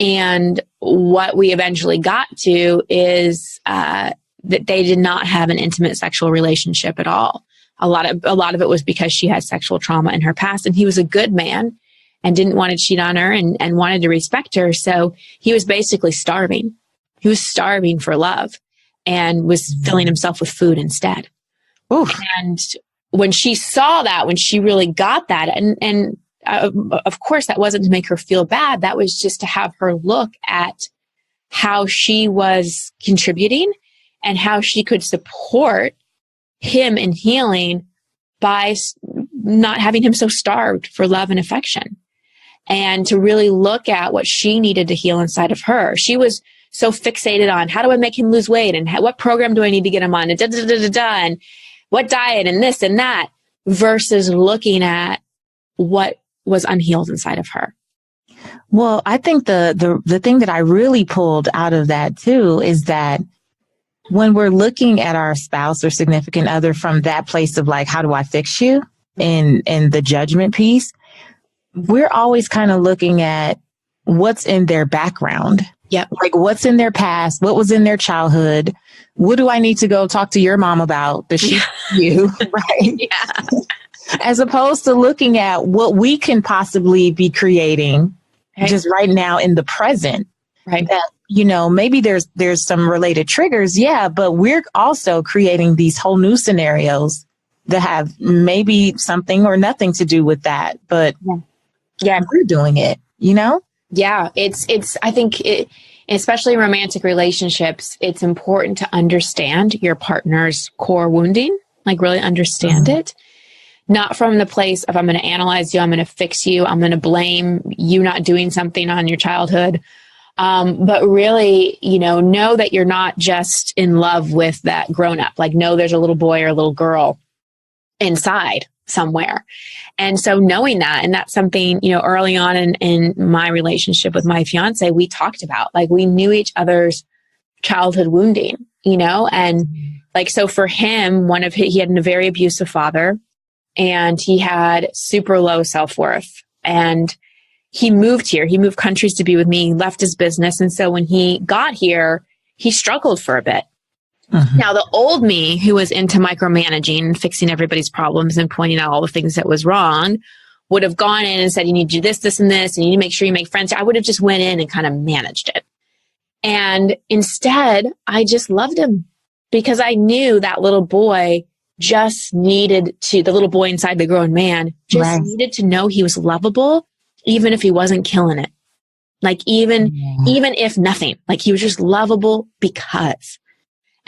S1: And what we eventually got to is that they did not have an intimate sexual relationship at all. A lot of it was because she had sexual trauma in her past, and he was a good man and didn't want to cheat on her and wanted to respect her. So he was basically starving. He was starving for love and was filling himself with food instead. Oof. And when she saw that, when she really got that, and of course that wasn't to make her feel bad. That was just to have her look at how she was contributing and how she could support him in healing by not having him so starved for love and affection. And to really look at what she needed to heal inside of her. She was so fixated on, how do I make him lose weight? And what program do I need to get him on? And and what diet and this and that, versus looking at what was unhealed inside of her.
S2: Well, I think the thing that I really pulled out of that too is that when we're looking at our spouse or significant other from that place of like, how do I fix you? And the judgment piece, we're always kind of looking at what's in their background.
S1: Yep.
S2: Like what's in their past? What was in their childhood? What do I need to go talk to your mom about? Does she you? Right.
S1: Yeah.
S2: As opposed to looking at what we can possibly be creating just right now in the present.
S1: Right.
S2: That, you know, maybe there's some related triggers. Yeah. But we're also creating these whole new scenarios that have maybe something or nothing to do with that. But yeah, we're doing it, you know?
S1: Yeah. I think especially in romantic relationships, it's important to understand your partner's core wounding, like really understand it. Not from the place of, I'm going to analyze you, I'm going to fix you, I'm going to blame you not doing something on your childhood. But really, you know that you're not just in love with that grown up. Like, no, there's a little boy or a little girl inside somewhere. And so knowing that, and that's something, you know, early on in my relationship with my fiance, we talked about, like, we knew each other's childhood wounding, you know, and like, so for him, he had a very abusive father, and he had super low self-worth, and he moved here. He moved countries to be with me, left his business. And so when he got here, he struggled for a bit. Now, the old me, who was into micromanaging and fixing everybody's problems and pointing out all the things that was wrong, would have gone in and said, you need to do this, this, and this, and you need to make sure you make friends. I would have just went in and kind of managed it. And instead, I just loved him because I knew that little boy just needed to, the little boy inside the grown man just needed to know he was lovable, even if he wasn't killing it. Like even if nothing, like he was just lovable because.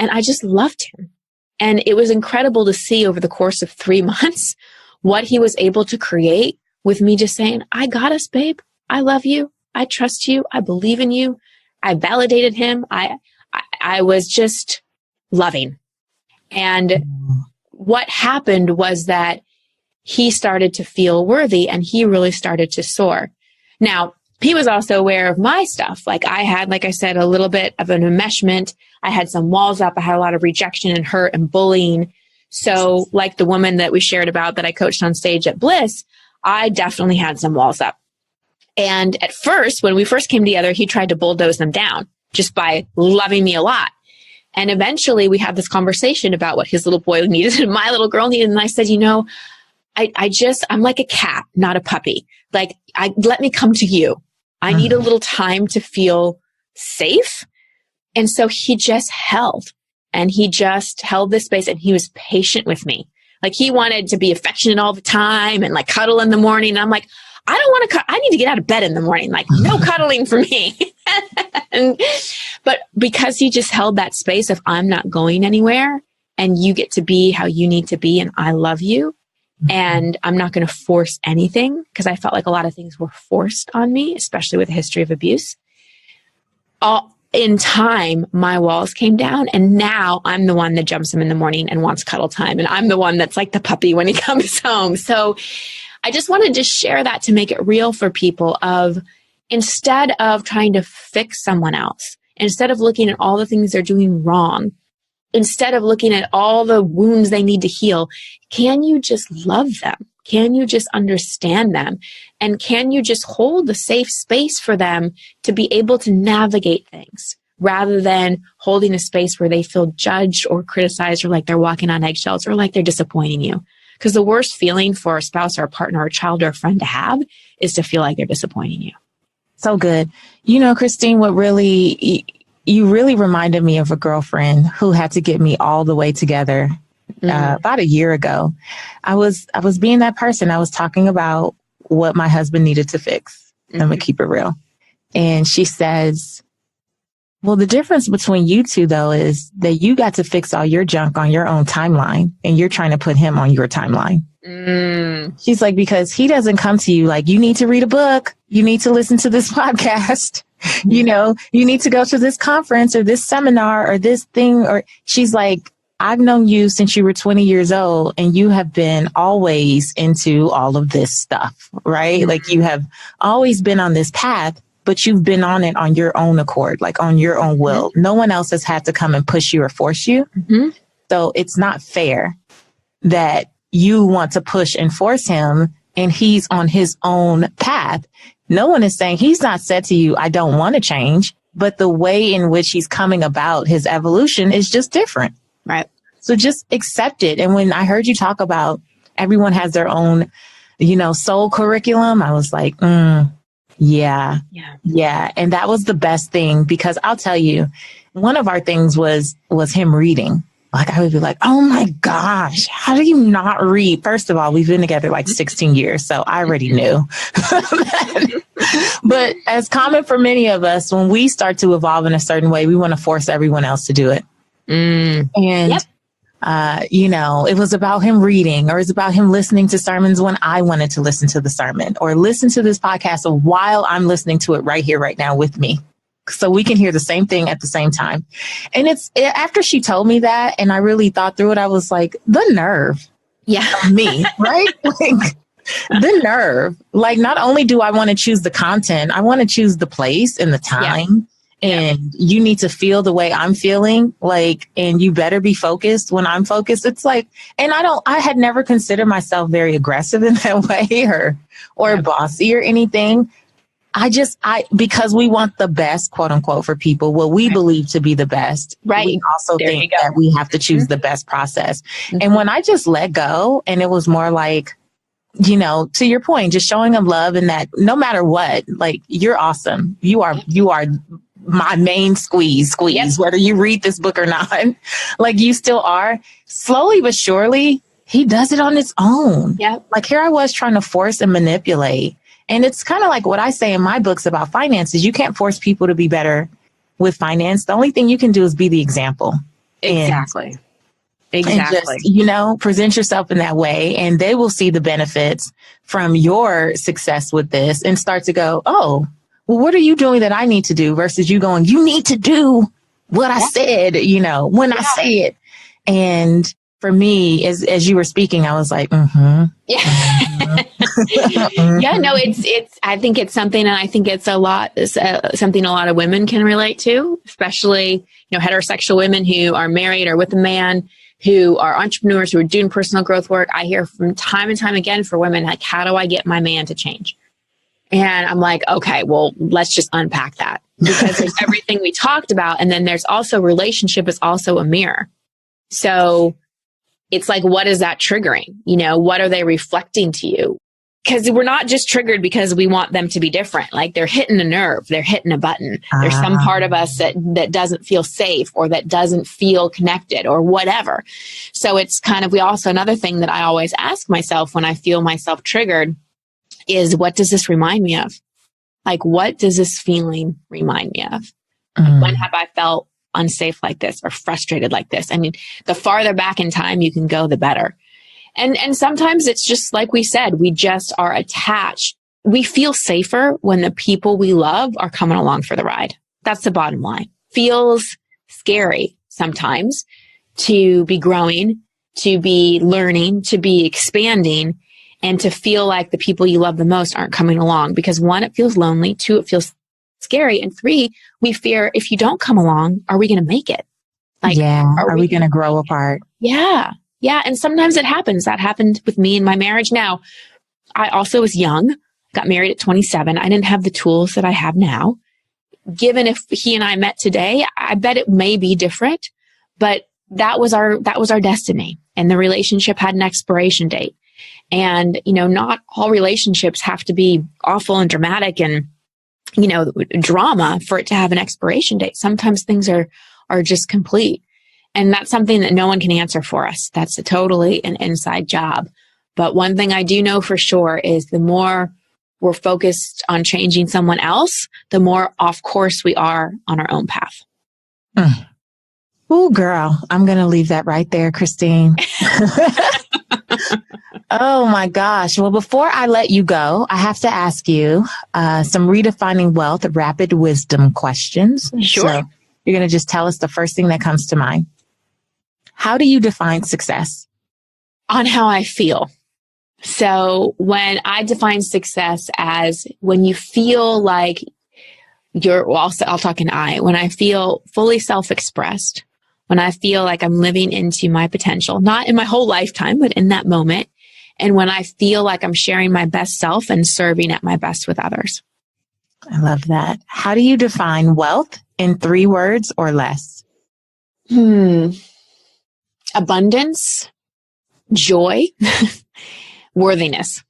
S1: And I just loved him. And it was incredible to see over the course of 3 months what he was able to create with me just saying, I got us, babe. I love you. I trust you. I believe in you. I validated him. I was just loving. And what happened was that he started to feel worthy, and he really started to soar. Now, he was also aware of my stuff. Like I had, like I said, a little bit of an enmeshment. I had some walls up. I had a lot of rejection and hurt and bullying. So like the woman that we shared about that I coached on stage at Bliss, I definitely had some walls up. And at first, when we first came together, he tried to bulldoze them down just by loving me a lot. And eventually we had this conversation about what his little boy needed and my little girl needed. And I said, you know, I'm like a cat, not a puppy. Like let me come to you. I need a little time to feel safe. And so he just held this space, and he was patient with me. Like he wanted to be affectionate all the time and like cuddle in the morning. And I'm like, I don't want to I need to get out of bed in the morning. Like no cuddling for me. But because he just held that space of I'm not going anywhere and you get to be how you need to be. And I love you. And I'm not going to force anything, because I felt like a lot of things were forced on me, especially with a history of abuse. In time, my walls came down, and now I'm the one that jumps him in the morning and wants cuddle time. And I'm the one that's like the puppy when he comes home. So I just wanted to share that to make it real for people of, instead of trying to fix someone else, instead of looking at all the things they're doing wrong, instead of looking at all the wounds they need to heal, can you just love them? Can you just understand them? And can you just hold the safe space for them to be able to navigate things, rather than holding a space where they feel judged or criticized, or like they're walking on eggshells, or like they're disappointing you? Because the worst feeling for a spouse or a partner or a child or a friend to have is to feel like they're disappointing you.
S2: So good. You know, Christine, you really reminded me of a girlfriend who had to get me all the way together about a year ago. I was being that person. I was talking about what my husband needed to fix. I'm going to keep it real. And she says, well, the difference between you two, though, is that you got to fix all your junk on your own timeline, and you're trying to put him on your timeline. She's like, because he doesn't come to you like, you need to read a book. You need to listen to this podcast. You know, you need to go to this conference or this seminar or this thing. Or she's like, I've known you since you were 20 years old, and you have been always into all of this stuff, right? Like you have always been on this path, but you've been on it on your own accord, like on your own will. No one else has had to come and push you or force you. So it's not fair that you want to push and force him and he's on his own path. No one is saying, he's not said to you, I don't want to change, but the way in which he's coming about his evolution is just different.
S1: Right.
S2: So just accept it. And when I heard you talk about everyone has their own, soul curriculum, I was like, yeah. And that was the best thing, because I'll tell you, one of our things was him reading. Like, I would be like, oh my gosh, how do you not read? First of all, we've been together like 16 years, so I already knew. But as common for many of us, when we start to evolve in a certain way, we want to force everyone else to do it. And, it was about him reading, or it's about him listening to sermons when I wanted to listen to the sermon, or listen to this podcast while I'm listening to it right here, right now with me. So we can hear the same thing at the same time. And after she told me that, and I really thought through it, I was like, the nerve of me, right? Like, the nerve. Like, not only do I want to choose the content, I want to choose the place and the time. And you need to feel the way I'm feeling, like, and you better be focused when I'm focused. It's like, and I had never considered myself very aggressive in that way or bossy or anything. Because we want the best, quote unquote, for people, what we believe to be the best. Right. We also think that we have to choose the best process. And when I just let go, and it was more like, to your point, just showing them love, and that no matter what, like, you're awesome. You are my main squeeze, whether you read this book or not, like, you still are. Slowly but surely, he does it on his own. Like, here I was trying to force and manipulate. And it's kind of like what I say in my books about finances. You can't force people to be better with finance. The only thing you can do is be the example.
S1: Exactly.
S2: And just, present yourself in that way, and they will see the benefits from your success with this and start to go, oh, well, what are you doing that I need to do, versus you going, you need to do what I said, when I say it. And for me, as you were speaking, I was like, I think it's something, and I think it's something a lot of women can relate to, especially, heterosexual women who are married or with a man, who are entrepreneurs, who are doing personal growth work. I hear from time and time again for women, like, how do I get my man to change? And I'm like, okay, well, let's just unpack that, because there's everything we talked about. And then there's also relationship is also a mirror. So it's like, what is that triggering? What are they reflecting to you? Because we're not just triggered because we want them to be different. Like, they're hitting a nerve, they're hitting a button. There's some part of us that doesn't feel safe, or that doesn't feel connected, or whatever. So it's kind of, another thing that I always ask myself when I feel myself triggered is, what does this remind me of? Like, what does this feeling remind me of? Like, when have I felt unsafe like this, or frustrated like this? I mean, the farther back in time you can go, the better. And sometimes it's just like we said, we just are attached. We feel safer when the people we love are coming along for the ride. That's the bottom line. Feels scary sometimes to be growing, to be learning, to be expanding, and to feel like the people you love the most aren't coming along, because 1, it feels lonely. 2, it feels scary. And 3, we fear, if you don't come along, are we going to make it? Like, are we going to grow apart?
S1: Yeah. And sometimes it happens. That happened with me in my marriage. Now, I also was young, got married at 27. I didn't have the tools that I have now. Given if he and I met today, I bet it may be different, but that was our destiny. And the relationship had an expiration date. And, not all relationships have to be awful and dramatic and, drama for it to have an expiration date. Sometimes things are just complete. And that's something that no one can answer for us. That's totally an inside job. But one thing I do know for sure is the more we're focused on changing someone else, the more off course we are on our own path.
S2: Oh, girl, I'm going to leave that right there, Christine. Oh my gosh. Well, before I let you go, I have to ask you some redefining wealth, rapid wisdom questions.
S1: Sure.
S2: So you're going to just tell us the first thing that comes to mind. How do you define success?
S1: On how I feel. So when I define success as when you feel like I'll talk in I, when I feel fully self-expressed, when I feel like I'm living into my potential, not in my whole lifetime, but in that moment. And when I feel like I'm sharing my best self and serving at my best with others.
S2: I love that. How do you define wealth in 3 words or less?
S1: Abundance, joy, worthiness.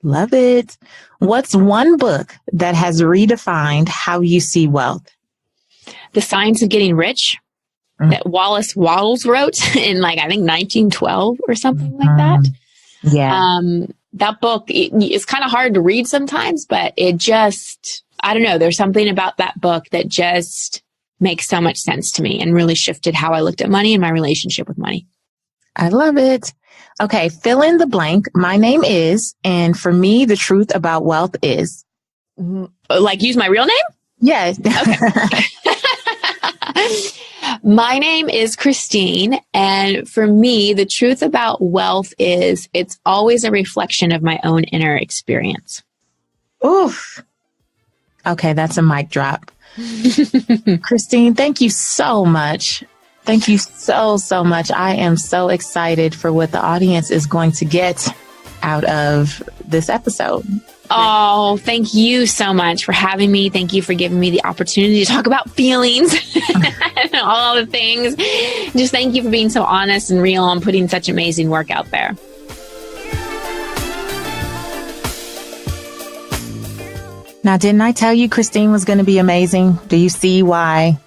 S2: Love it. What's one book that has redefined how you see wealth?
S1: The Science of Getting Rich that Wallace Wattles wrote in I think 1912 or something like that.
S2: Yeah.
S1: That book is kind of hard to read sometimes, but it just, I don't know, there's something about that book that just makes so much sense to me and really shifted how I looked at money and my relationship with money.
S2: I love it. Okay, fill in the blank. My name is, and for me, the truth about wealth is.
S1: Use my real name?
S2: Yes.
S1: Okay. My name is Christine, and for me, the truth about wealth is it's always a reflection of my own inner experience.
S2: Oof. Okay, that's a mic drop. Christine, thank you so much. Thank you so much. I am so excited for what the audience is going to get out of this episode.
S1: Oh, thank you so much for having me. Thank you for giving me the opportunity to talk about feelings and all the things. Just thank you for being so honest and real and putting such amazing work out there.
S2: Now, didn't I tell you Christine was going to be amazing? Do you see why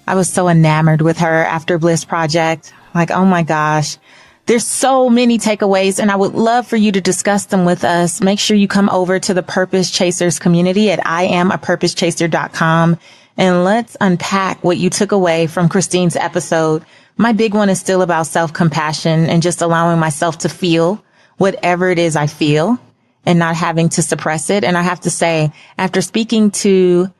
S2: I was so enamored with her after Bliss Project? Oh my gosh. There's so many takeaways, and I would love for you to discuss them with us. Make sure you come over to the Purpose Chasers community at IamAPurposeChaser.com, and let's unpack what you took away from Christine's episode. My big one is still about self-compassion and just allowing myself to feel whatever it is I feel and not having to suppress it. And I have to say, after speaking to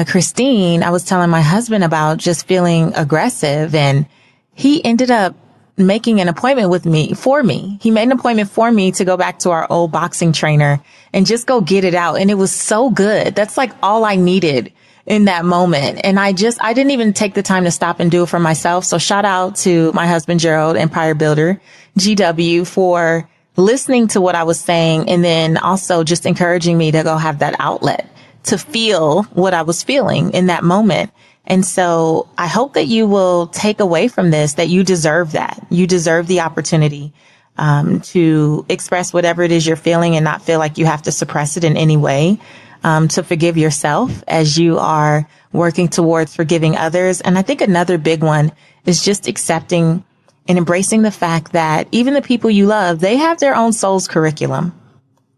S2: Christine, I was telling my husband about just feeling aggressive, and he ended up making an appointment for me. He made an appointment for me to go back to our old boxing trainer and just go get it out. And it was so good. That's all I needed in that moment. And I didn't even take the time to stop and do it for myself. So shout out to my husband, Gerald, Empire Builder, GW, for listening to what I was saying. And then also just encouraging me to go have that outlet to feel what I was feeling in that moment. And so I hope that you will take away from this that you deserve that. You deserve the opportunity to express whatever it is you're feeling and not feel like you have to suppress it in any way, to forgive yourself as you are working towards forgiving others. And I think another big one is just accepting and embracing the fact that even the people you love, they have their own soul's curriculum.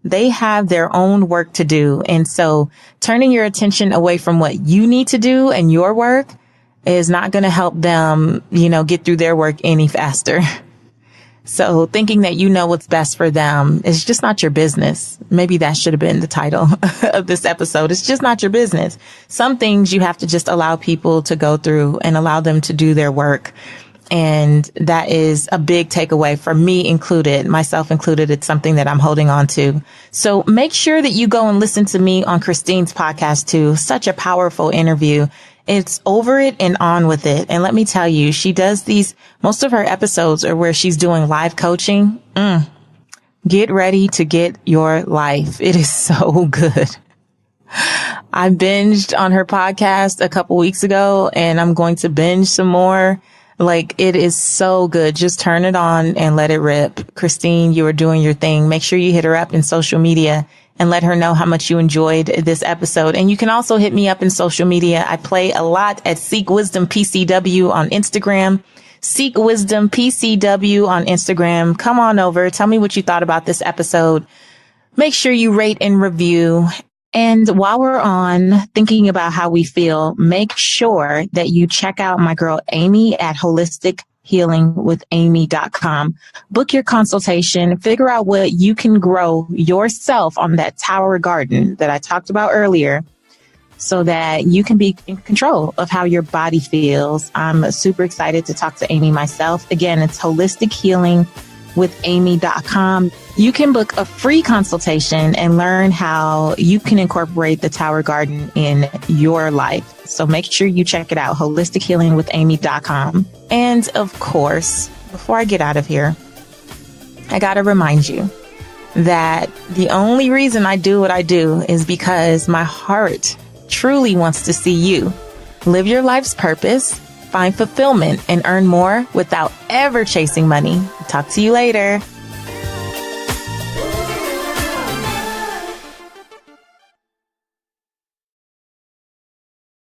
S2: They have their own work to do. And so turning your attention away from what you need to do and your work is not going to help them, get through their work any faster. So thinking that you know what's best for them is just not your business. Maybe that should have been the title of this episode. It's just not your business. Some things you have to just allow people to go through and allow them to do their work. And that is a big takeaway for me included, myself included. It's something that I'm holding on to. So make sure that you go and listen to me on Christine's podcast too. Such a powerful interview. It's Over It and On With It. And let me tell you, she does most of her episodes are where she's doing live coaching. Get ready to get your life. It is so good. I binged on her podcast a couple weeks ago, and I'm going to binge some more. It is so good. Just turn it on and let it rip. Christine, you are doing your thing. Make sure you hit her up in social media and let her know how much you enjoyed this episode. And you can also hit me up in social media. I play a lot at Seek Wisdom PCW on Instagram. Seek Wisdom PCW on Instagram. Come on over. Tell me what you thought about this episode. Make sure you rate and review. And while we're on thinking about how we feel, make sure that you check out my girl Amy at holistichealingwithamy.com. Book your consultation, figure out what you can grow yourself on that tower garden that I talked about earlier so that you can be in control of how your body feels. I'm super excited to talk to Amy myself. Again, it's holistichealingwithamy.com. holistichealingwithamy.com. You can book a free consultation and learn how you can incorporate the Tower Garden in your life. So make sure you check it out, holistichealingwithamy.com. And of course, before I get out of here, I got to remind you that the only reason I do what I do is because my heart truly wants to see you live your life's purpose, find fulfillment, and earn more without ever chasing money. Talk to you later.